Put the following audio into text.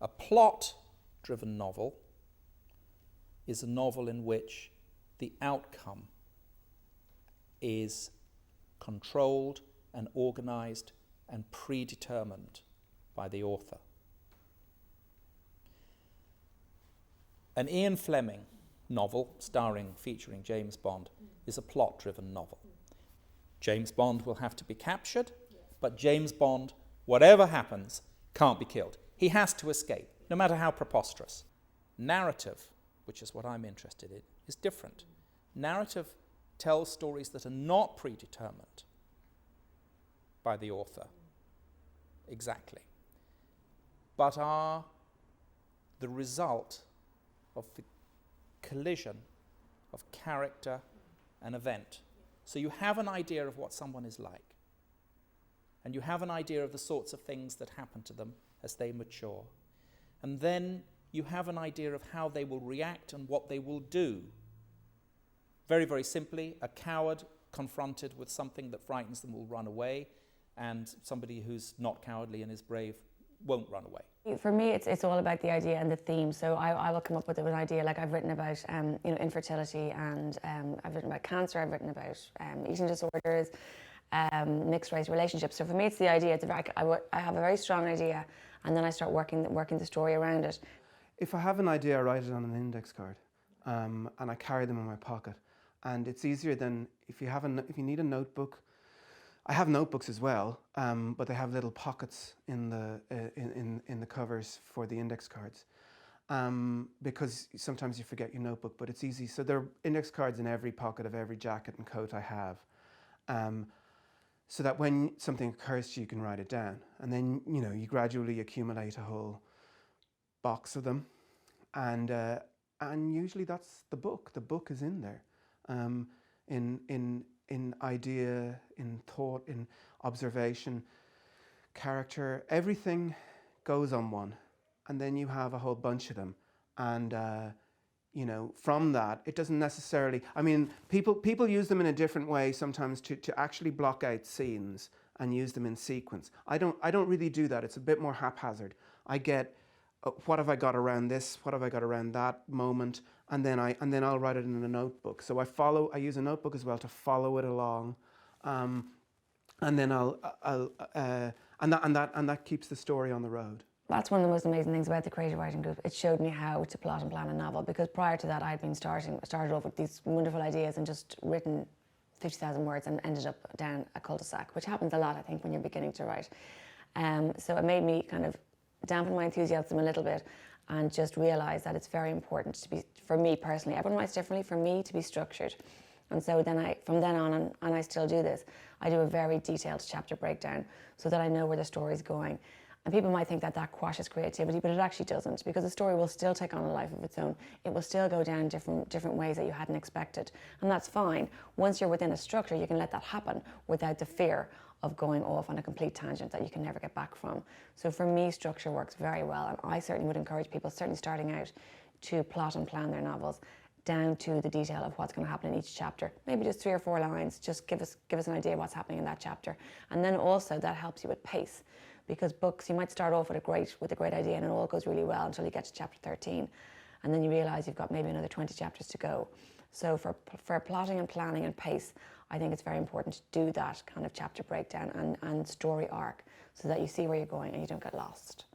A plot-driven novel is a novel in which the outcome is controlled and organised and predetermined by the author. An Ian Fleming novel featuring James Bond is a plot-driven novel. James Bond will have to be captured, but James Bond, whatever happens, can't be killed. He has to escape, no matter how preposterous. Narrative, which is what I'm interested in, is different. Narrative tells stories that are not predetermined by the author, exactly, but are the result of the collision of character and event. So you have an idea of what someone is like, and you have an idea of the sorts of things that happen to them as they mature. And then you have an idea of how they will react and what they will do. Very, very simply, a coward confronted with something that frightens them will run away, and somebody who's not cowardly and is brave won't run away. For me, it's all about the idea and the theme. So I will come up with an idea, like I've written about infertility, and I've written about cancer, I've written about eating disorders, mixed race relationships. So for me, it's the idea. I have a very strong idea, and then I start working the story around it. If I have an idea, I write it on an index card, and I carry them in my pocket. And it's easier than if you need a notebook. I have notebooks as well, but they have little pockets in the covers for the index cards, because sometimes you forget your notebook. But it's easy. So there are index cards in every pocket of every jacket and coat I have, so that when something occurs to you, you can write it down, and then you gradually accumulate a whole box of them, and usually that's the book. The book is in there, in idea, in thought, in observation, character. Everything goes on one, and then you have a whole bunch of them, and from that, it doesn't necessarily. I mean, people use them in a different way sometimes to actually block out scenes and use them in sequence. I don't really do that. It's a bit more haphazard. I get what have I got around this? What have I got around that moment? And then I'll write it in a notebook. So I use a notebook as well to follow it along, and then that keeps the story on the road. That's one of the most amazing things about the creative writing group. It showed me how to plot and plan a novel, because prior to that I'd been started off with these wonderful ideas and just written 50,000 words and ended up down a cul-de-sac, which happens a lot, I think, when you're beginning to write. So it made me kind of dampen my enthusiasm a little bit and just realise that it's very important to be, for me personally, everyone writes differently, for me to be structured. And so from then on, and I still do this, I do a very detailed chapter breakdown so that I know where the story's going. And people might think that quashes creativity, but it actually doesn't, because the story will still take on a life of its own. It will still go down different ways that you hadn't expected. And that's fine. Once you're within a structure, you can let that happen without the fear of going off on a complete tangent that you can never get back from. So for me, structure works very well, and I certainly would encourage people, certainly starting out, to plot and plan their novels down to the detail of what's going to happen in each chapter. Maybe just 3 or 4 lines, just give us an idea of what's happening in that chapter. And then also that helps you with pace, because books, you might start off with a great idea and it all goes really well until you get to chapter 13, and then you realise you've got maybe another 20 chapters to go. So for plotting and planning and pace, I think it's very important to do that kind of chapter breakdown and story arc, so that you see where you're going and you don't get lost.